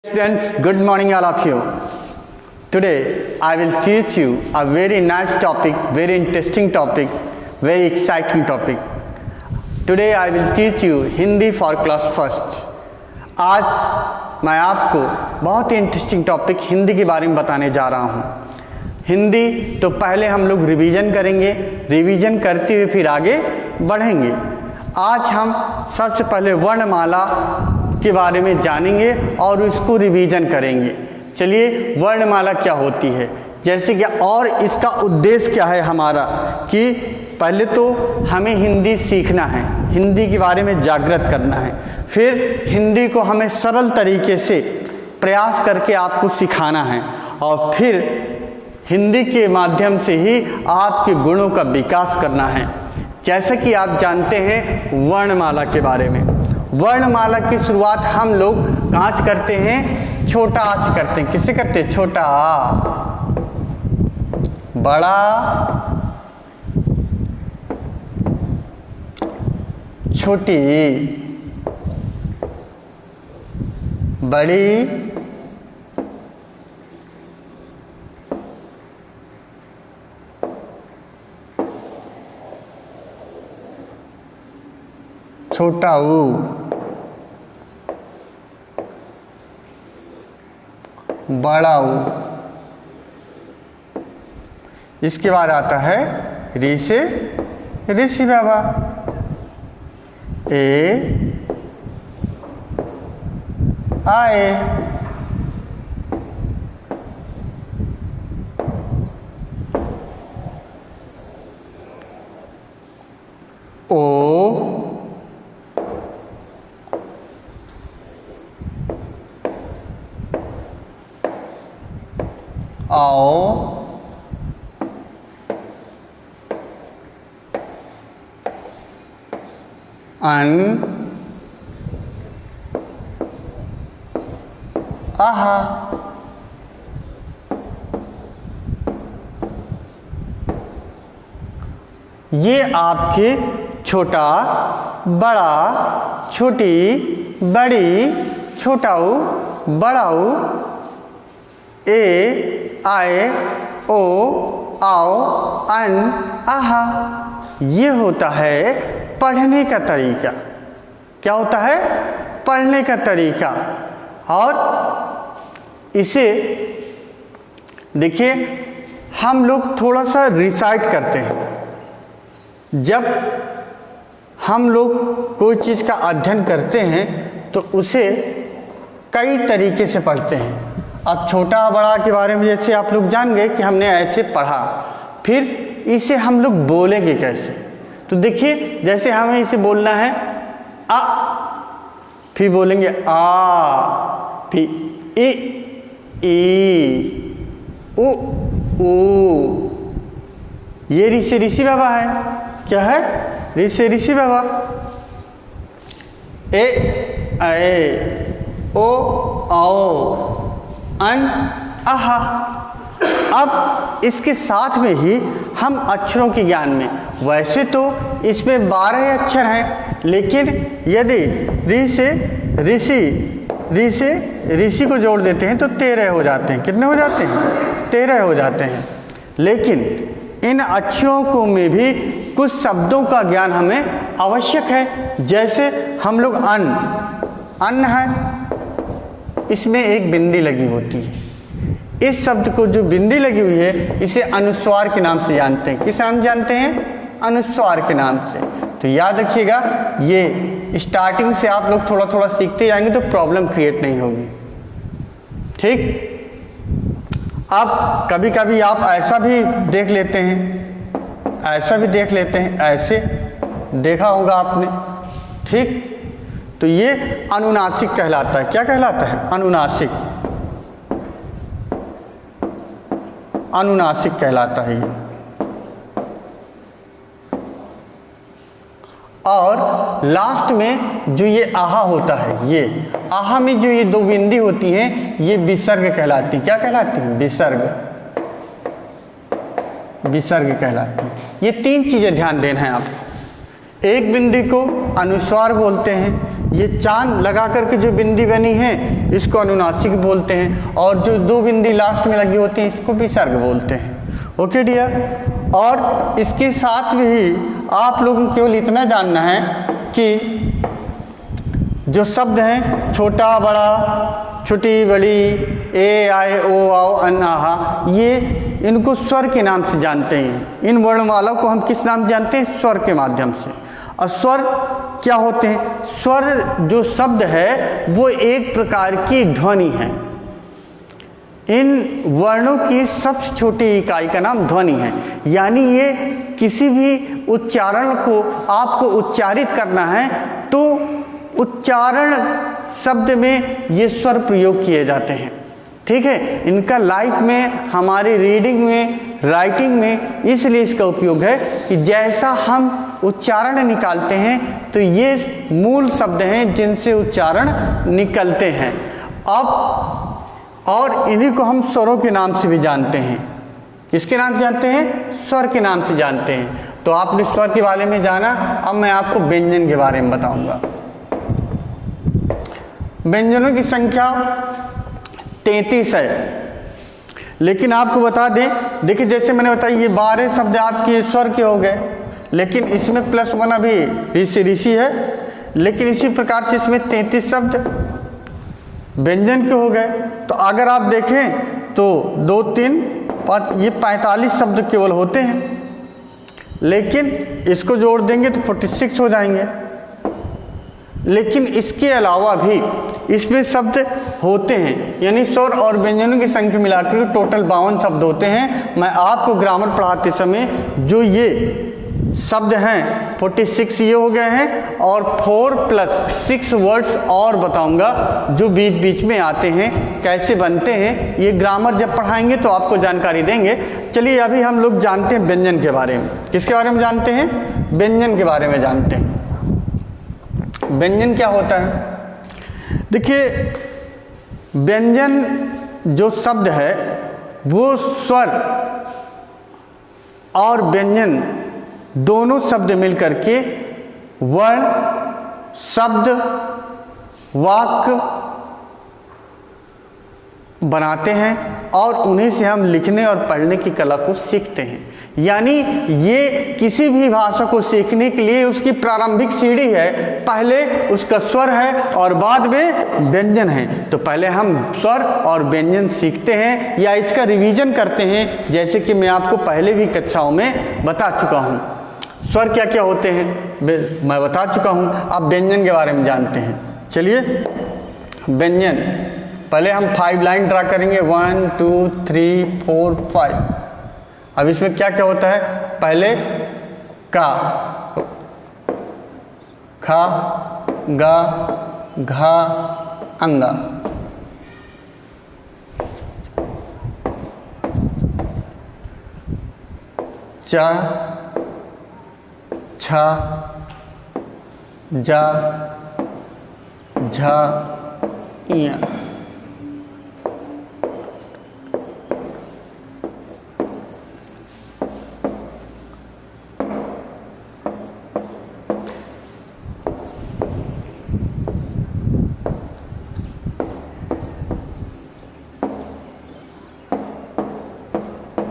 Students, good morning all of you. Today I will teach you a very nice topic, very interesting topic, very exciting topic. Today I will teach you Hindi for class first. आज मैं आपको बहुत ही interesting topic Hindi के बारे में बताने जा रहा हूँ। हिंदी तो पहले हम लोग रिवीजन करेंगे, रिवीजन करते हुए फिर आगे बढ़ेंगे। आज हम सबसे पहले वर्णमाला के बारे में जानेंगे और उसको रिवीजन करेंगे। चलिए, वर्णमाला क्या होती है, जैसे कि और इसका उद्देश्य क्या है हमारा, कि पहले तो हमें हिंदी सीखना है, हिंदी के बारे में जागृत करना है, फिर हिंदी को हमें सरल तरीके से प्रयास करके आपको सिखाना है और फिर हिंदी के माध्यम से ही आपके गुणों का विकास करना है। जैसे कि आप जानते हैं वर्णमाला के बारे में, वर्णमाला की शुरुआत हम लोग कहाँ से करते हैं? छोटा आ से करते हैं। किससे करते हैं? छोटा आ, बड़ा, छोटी, बड़ी, छोटा ऊ, बड़ा ऊ। इसके बाद आता है री से ऋषि बाबा, ए आए, ओ आओ, अन, आहा, ये आपके छोटा, बड़ा, छोटी, बड़ी, छोटाऊ, बड़ाऊ, ए आए, ओ आओ, अन, आहा। ये होता है पढ़ने का तरीका। क्या होता है? पढ़ने का तरीका। और इसे देखिए, हम लोग थोड़ा सा रिसाइट करते हैं। जब हम लोग कोई चीज़ का अध्ययन करते हैं तो उसे कई तरीके से पढ़ते हैं। अब छोटा बड़ा के बारे में जैसे आप लोग जान गए कि हमने ऐसे पढ़ा, फिर इसे हम लोग बोलेंगे कैसे? तो देखिए, जैसे हमें इसे बोलना है आ, फिर बोलेंगे आ, फिर ई, उ, ऊ। ये ऋ से ऋषि बाबा है। क्या है? ऋ से ऋषि बाबा। ए आए, ओ आओ, अन, आहा। अब इसके साथ में ही हम अक्षरों के ज्ञान में, वैसे तो इसमें 12 अक्षर हैं, लेकिन यदि ऋ से ऋषि, ऋ से ऋषि को जोड़ देते हैं तो 13 हो जाते हैं। कितने हो जाते हैं? 13 हो जाते हैं। लेकिन इन अक्षरों को में भी कुछ शब्दों का ज्ञान हमें आवश्यक है। जैसे हम लोग अन्न है, इसमें एक बिंदी लगी होती है। इस शब्द को जो बिंदी लगी हुई है इसे अनुस्वार के नाम से जानते हैं। किस नाम जानते हैं? अनुस्वार के नाम से। तो याद रखिएगा, ये स्टार्टिंग से आप लोग थोड़ा थोड़ा सीखते जाएंगे तो प्रॉब्लम क्रिएट नहीं होगी। ठीक। अब कभी कभी आप ऐसा भी देख लेते हैं, ऐसा भी देख लेते हैं, ऐसे देखा होगा आपने। ठीक। तो ये अनुनासिक कहलाता है। क्या कहलाता है? अनुनासिक। अनुनासिक कहलाता है ये। और लास्ट में जो ये आहा होता है, ये आहा में जो ये 2 बिंदी होती हैं, ये विसर्ग कहलाती। क्या कहलाती है? विसर्ग। विसर्ग कहलाती है। ये 3 चीज़ें ध्यान देना है आपको। एक बिंदी को अनुस्वार बोलते हैं, ये चांद लगा करके जो बिंदी बनी है इसको अनुनासिक बोलते हैं, और जो 2 बिंदी लास्ट में लगी होती हैं इसको विसर्ग बोलते हैं। ओके डियर, और इसके साथ में ही आप लोगों को केवल इतना जानना है कि जो शब्द हैं छोटा बड़ा, छोटी बड़ी, ए आए ओ आओ अन आहा, ये इनको स्वर के नाम से जानते हैं। इन वर्णमाला को हम किस नाम से जानते हैं? स्वर के माध्यम से। और स्वर क्या होते हैं? स्वर जो शब्द है वो एक प्रकार की ध्वनि है। इन वर्णों की सबसे छोटी इकाई का नाम ध्वनि है, यानी ये किसी भी उच्चारण को आपको उच्चारित करना है तो उच्चारण शब्द में ये स्वर प्रयोग किए जाते हैं। ठीक है, इनका लाइफ में, हमारी रीडिंग में, राइटिंग में इसलिए इसका उपयोग है कि जैसा हम उच्चारण निकालते हैं तो ये मूल शब्द हैं जिनसे उच्चारण निकलते हैं। अब और इन्हीं को हम स्वरों के नाम से भी जानते हैं। किसके नाम से जानते हैं? स्वर के नाम से जानते हैं। तो आपने स्वर के बारे में जाना, अब मैं आपको व्यंजन के बारे में बताऊंगा। व्यंजनों की संख्या 33 है, लेकिन आपको बता दें, देखिए जैसे मैंने बताया ये 12 शब्द आपके स्वर के हो गए, लेकिन इसमें +1 अभी ऋषि है, लेकिन इसी प्रकार से इसमें 33 शब्द व्यंजन के हो गए। तो अगर आप देखें तो 2, 3, 5 ये 45 शब्द केवल होते हैं, लेकिन इसको जोड़ देंगे तो 46 हो जाएंगे। लेकिन इसके अलावा भी इसमें शब्द होते हैं, यानी स्वर और व्यंजनों की संख्या मिलाकर टोटल 52 शब्द होते हैं। मैं आपको ग्रामर पढ़ाते समय जो ये शब्द हैं 46 ये हो गए हैं, और 4 + 6 वर्ड्स और बताऊंगा जो बीच बीच में आते हैं, कैसे बनते हैं। ये ग्रामर जब पढ़ाएंगे तो आपको जानकारी देंगे। चलिए अभी हम लोग जानते हैं व्यंजन के बारे में। किसके बारे में जानते हैं? व्यंजन के बारे में जानते हैं। व्यंजन क्या होता है? देखिए, व्यंजन जो शब्द है वो स्वर और व्यंजन दोनों शब्द मिलकर के वर्ण, शब्द, वाक्य बनाते हैं और उन्हीं से हम लिखने और पढ़ने की कला को सीखते हैं। यानी ये किसी भी भाषा को सीखने के लिए उसकी प्रारंभिक सीढ़ी है। पहले उसका स्वर है और बाद में व्यंजन है। तो पहले हम स्वर और व्यंजन सीखते हैं या इसका रिवीजन करते हैं, जैसे कि मैं आपको पहले भी कक्षाओं में बता चुका हूँ। स्वर क्या क्या होते हैं मैं बता चुका हूँ। अब व्यंजन के बारे में जानते हैं। चलिए, व्यंजन पहले हम 5 लाइन ड्रा करेंगे, 1 2 3 4 5। अब इसमें क्या क्या होता है? पहले का, खा, गा, घा, अंगा। चा, छा, जा, झा, इया।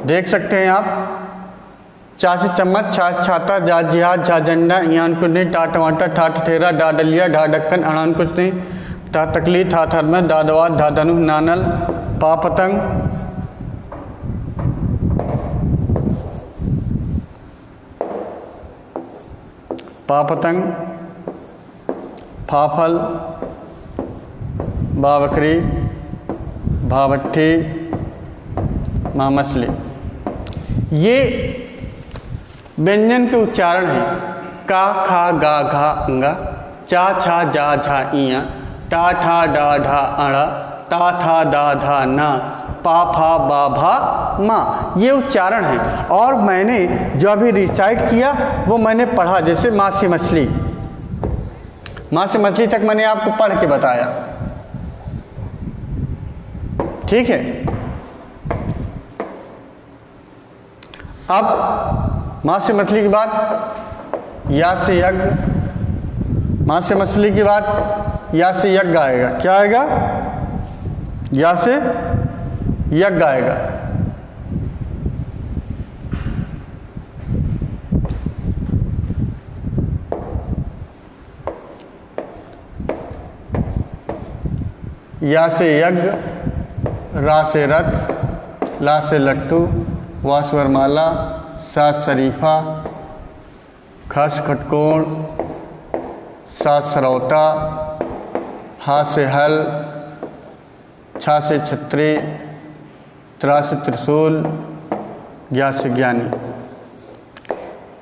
देख सकते हैं आप, चा से चम्मच, छा छाता, जा जिहाद, झा झंडा, यान कुन्नी, टा टमाटर, ठा ठेरा, डा डलिया, ढा ढक्कन, अड़ान कुश्ती, ता तकली, था थर्मस, दा दवा, धा धनु, नानल, पा पतंग, पा पतंग, फा फल, बा बकरी, भा भट्ठी, माँ मछली। ये व्यंजन के उच्चारण हैं। का, खा, गा, घा, अंगा, चा, छा, जा, झा, इया, टा, ठा, डा, ढा, अड़ा, ता, था, दा, धा, ना, पा, फा, बा, भा, माँ। ये उच्चारण हैं। और मैंने जो अभी रिसाइट किया वो मैंने पढ़ा, जैसे माँ से मछली, माँ से मछली तक मैंने आपको पढ़ के बताया। ठीक है। अब माँ से मछली के बाद या से यज्ञ, माँ से मछली की बात, या से यज्ञ आएगा। क्या आएगा? या से यज्ञ आएगा। या से यज्ञ, रा से रथ, ला से लट्टू, वा से वरमाला, सा शरीफा, ख से खटकोण, सा सरौता, हा से हल, छा से छत्री, त्रा से त्रिशूल, ज्ञा से ज्ञानी।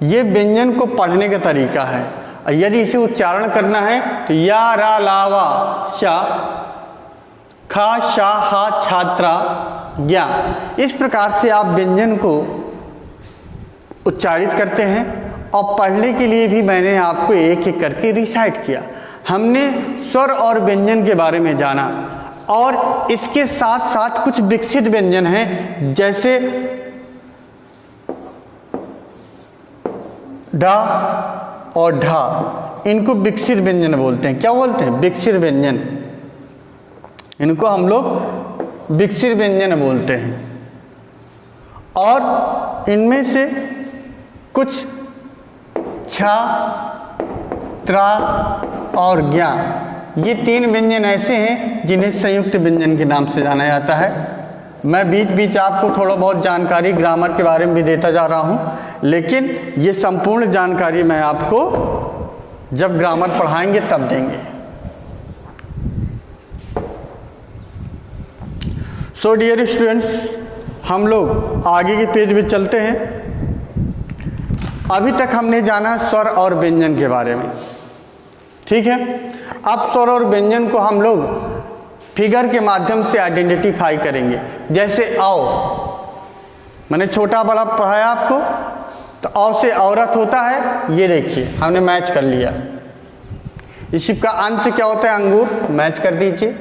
ये व्यंजन को पढ़ने का तरीका है। यदि इसे उच्चारण करना है तो या रा लावा शा, खा शा हा छात्रा ज्ञा, इस प्रकार से आप व्यंजन को उच्चारित करते हैं। और पढ़ने के लिए भी मैंने आपको एक एक करके रिसाइट किया। हमने स्वर और व्यंजन के बारे में जाना, और इसके साथ साथ कुछ विकसित व्यंजन हैं, जैसे ढा और ढा, इनको विकसित व्यंजन बोलते हैं। क्या बोलते हैं? विकसित व्यंजन। इनको हम लोग विकसित व्यंजन बोलते हैं। और इनमें से कुछ छा, त्रा और ज्ञा, ये 3 व्यंजन ऐसे हैं जिन्हें संयुक्त व्यंजन के नाम से जाना जाता है। मैं बीच बीच आपको थोड़ा बहुत जानकारी ग्रामर के बारे में भी देता जा रहा हूँ, लेकिन ये संपूर्ण जानकारी मैं आपको जब ग्रामर पढ़ाएंगे तब देंगे। सो डियर स्टूडेंट्स, हम लोग आगे के पेज में चलते हैं। अभी तक हमने जाना स्वर और व्यंजन के बारे में, ठीक है। अब स्वर और व्यंजन को हम लोग फिगर के माध्यम से आइडेंटिफाई करेंगे। जैसे आओ, मैंने छोटा बड़ा पढ़ाया आपको, तो औ से औरत होता है, ये देखिए हमने मैच कर लिया। इसी का अंश से क्या होता है? अंगूर, मैच कर दीजिए।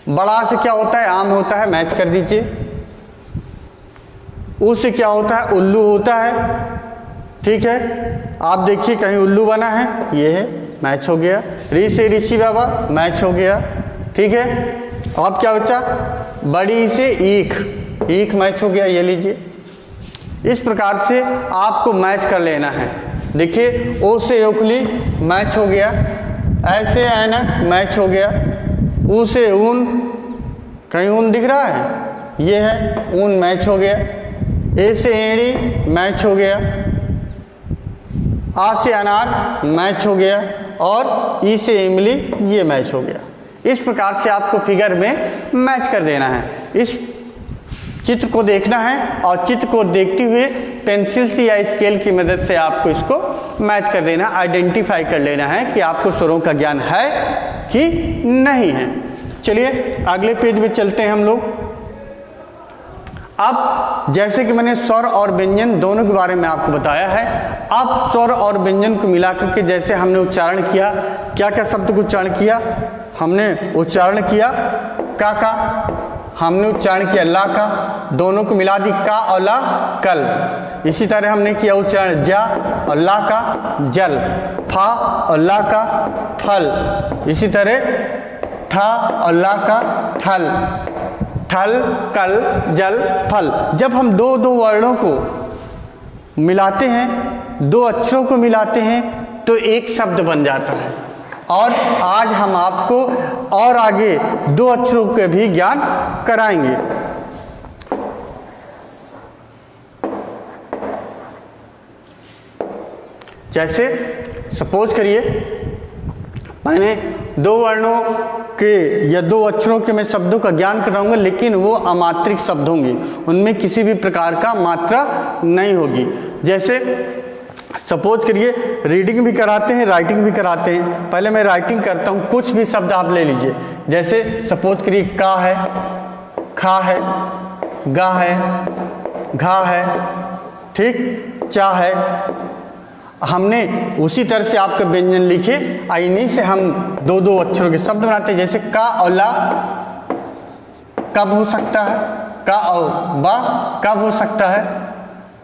बड़ा से क्या होता है? आम होता है, मैच कर दीजिए। ऊ से क्या होता है? उल्लू होता है, ठीक है। आप देखिए कहीं उल्लू बना है, ये है, मैच हो गया। री से ऋषि बाबा, मैच हो गया, ठीक है। अब क्या बचा? बड़ी से ईख, ईख मैच हो गया, ये लीजिए। इस प्रकार से आपको मैच कर लेना है। देखिए ओ से ओखली, मैच हो गया। ऐसे ऐनक, मैच हो गया। ऊ से ऊन, कहीं ऊन दिख रहा है, ये है ऊन, मैच हो गया। ए से एड़ी, मैच हो गया। आ से अनार, मैच हो गया। और ई से इमली, ये मैच हो गया। इस प्रकार से आपको फिगर में मैच कर देना है। इस चित्र को देखना है और चित्र को देखते हुए पेंसिल से या स्केल की मदद से आपको इसको मैच कर देना, आइडेंटिफाई कर लेना है कि आपको स्वरों का ज्ञान है कि नहीं है। चलिए अगले पेज में चलते हैं हम लोग। अब जैसे कि मैंने स्वर और व्यंजन दोनों के बारे में आपको बताया है, अब स्वर और व्यंजन को मिलाकर के जैसे हमने उच्चारण किया, क्या क्या शब्द को उच्चारण किया? हमने उच्चारण किया का, हमने उच्चारण किया ला का, दोनों को मिला दी का और ला, कल। इसी तरह हमने किया उच्चारण जा और ला का, जल। फा और ला का, फल। इसी तरह था और ला का, थल। थल, कल, जल, फल। जब हम दो दो वर्णों को मिलाते हैं, दो अक्षरों को मिलाते हैं, तो एक शब्द बन जाता है। और आज हम आपको और आगे दो अक्षरों के भी ज्ञान कराएंगे। जैसे सपोज करिए मैंने दो वर्णों के या दो अक्षरों के मैं शब्दों का ज्ञान कराऊंगा, लेकिन वो अमात्रिक शब्द होंगे, उनमें किसी भी प्रकार का मात्रा नहीं होगी। जैसे सपोज करिए रीडिंग भी कराते हैं, राइटिंग भी कराते हैं। पहले मैं राइटिंग करता हूँ, कुछ भी शब्द आप ले लीजिए। जैसे सपोज करिए का है, खा है, गा है, घा है, ठीक, चा है। हमने उसी तरह से आपके व्यंजन लिखे, इन्हीं से हम दो दो अक्षरों के शब्द बनाते हैं। जैसे का और ला कब हो सकता है, का और बा कब हो सकता है,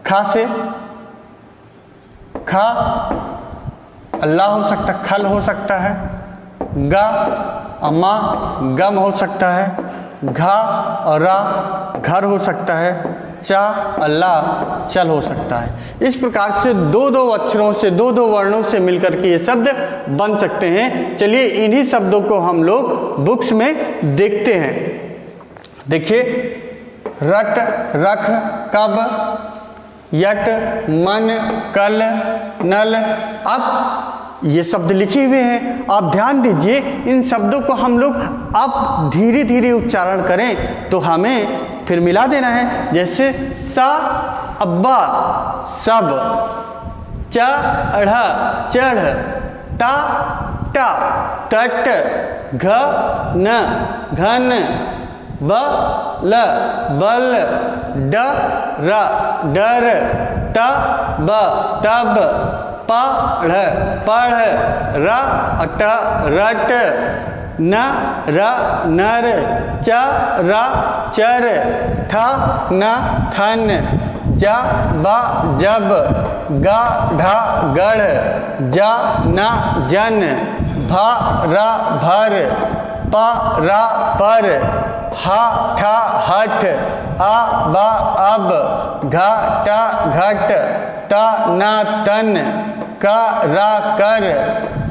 खा से खा अल्लाह हो सकता है, खल हो सकता है, ग अम्मा गम हो सकता है, घा और रा घर हो सकता है, चा अल्लाह चल हो सकता है। इस प्रकार से दो दो अक्षरों से, दो दो वर्णों से मिलकर के ये शब्द बन सकते हैं। चलिए इन्हीं शब्दों को हम लोग बुक्स में देखते हैं। देखिए, रट, रख, कब, यट, मन, कल, नल। अब ये शब्द लिखे हुए हैं, आप ध्यान दीजिए। इन शब्दों को हम लोग अब धीरे धीरे उच्चारण करें तो हमें फिर मिला देना है। जैसे सा अब्बा सब, चढ़ चढ़, टा टा टट, घ न घन, बल बल, डर डर, टब तब, पढ़ पढ़, रट रट, नर नर, चर चर, ठन थन, जब जब, गढ़ गढ़, जन जन, भर भर, पर पर, हठ हठ, अब अब, घट घट, तन तन, कर कर,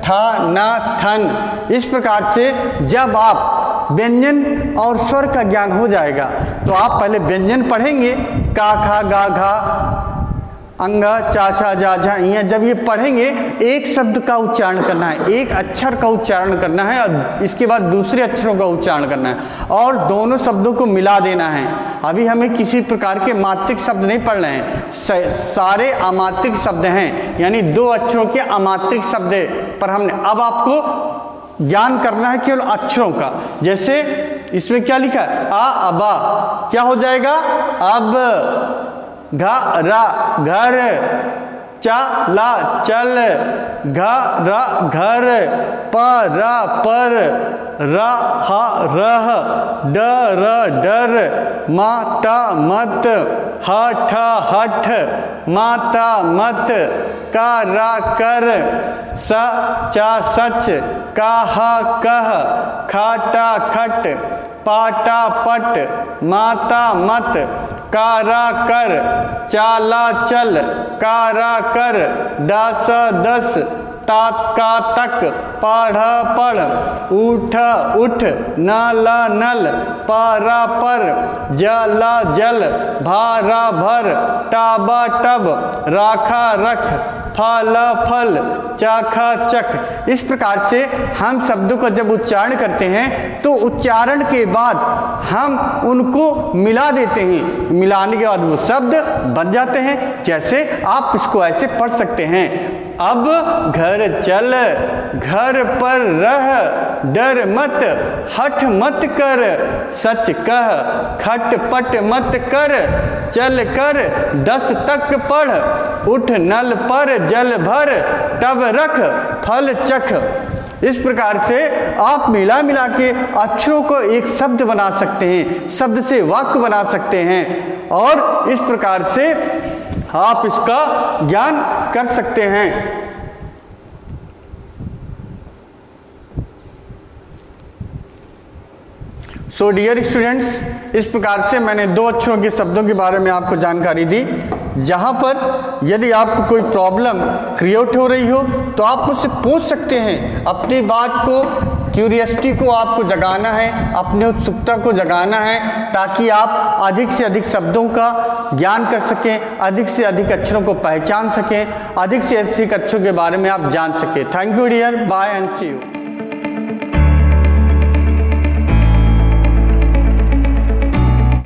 थन थन। इस प्रकार से जब आप व्यंजन और स्वर का ज्ञान हो जाएगा तो आप पहले व्यंजन पढ़ेंगे, का खा गा घा, अंगा चा छा जा झा इया। जब ये पढ़ेंगे एक शब्द का उच्चारण करना है, एक अक्षर का उच्चारण करना है और इसके बाद दूसरे अक्षरों का उच्चारण करना है और दोनों शब्दों को मिला देना है। अभी हमें किसी प्रकार के मात्रिक शब्द नहीं पढ़ रहे हैं, सारे अमात्रिक शब्द हैं, यानी दो अक्षरों के अमात्रिक शब्द पर हमने अब आपको ज्ञान करना है केवल अक्षरों का। जैसे इसमें क्या लिखा है, आ अबा, क्या हो जाएगा अब, घर घर, चला चल, घर घर, पर पर, रह रह, डर डर, माता मत, हठ हठ, माता मत, करा कर, सचा सच, कह कह, खाटा खट, पाटा पट, माता मत, कारा कर, चाला चल, कारा कर, दस दस, ताका तक, पढ़ पढ़, उठ उठ, नल नल, परा पर, जला जल, भारा भर, टाबा टब, राखा रख, फल फल, चाखा चख। इस प्रकार से हम शब्दों का जब उच्चारण करते हैं तो उच्चारण के बाद हम उनको मिला देते हैं, मिलाने के बाद वो शब्द बन जाते हैं। जैसे आप इसको ऐसे पढ़ सकते हैं, अब घर चल, घर पर रह, डर मत, हठ मत कर, सच कह, खट पट मत कर, चल कर, 10 तक पढ़, उठ नल पर जल भर, तब रख, फल चख। इस प्रकार से आप मिला मिला के अक्षरों को एक शब्द बना सकते हैं, शब्द से वाक्य बना सकते हैं और इस प्रकार से आप इसका ज्ञान कर सकते हैं। सो डियर स्टूडेंट्स, इस प्रकार से मैंने दो अक्षरों के शब्दों के बारे में आपको जानकारी दी। जहाँ पर यदि आपको कोई प्रॉब्लम क्रिएट हो रही हो तो आप मुझसे पूछ सकते हैं। अपनी बात को, क्यूरियसिटी को आपको जगाना है, अपनी उत्सुकता को जगाना है ताकि आप अधिक से अधिक शब्दों का ज्ञान कर सकें, अधिक से अधिक अक्षरों को पहचान सकें, अधिक से अधिक अक्षरों के बारे में आप जान सकें। Thank you dear, bye and see you.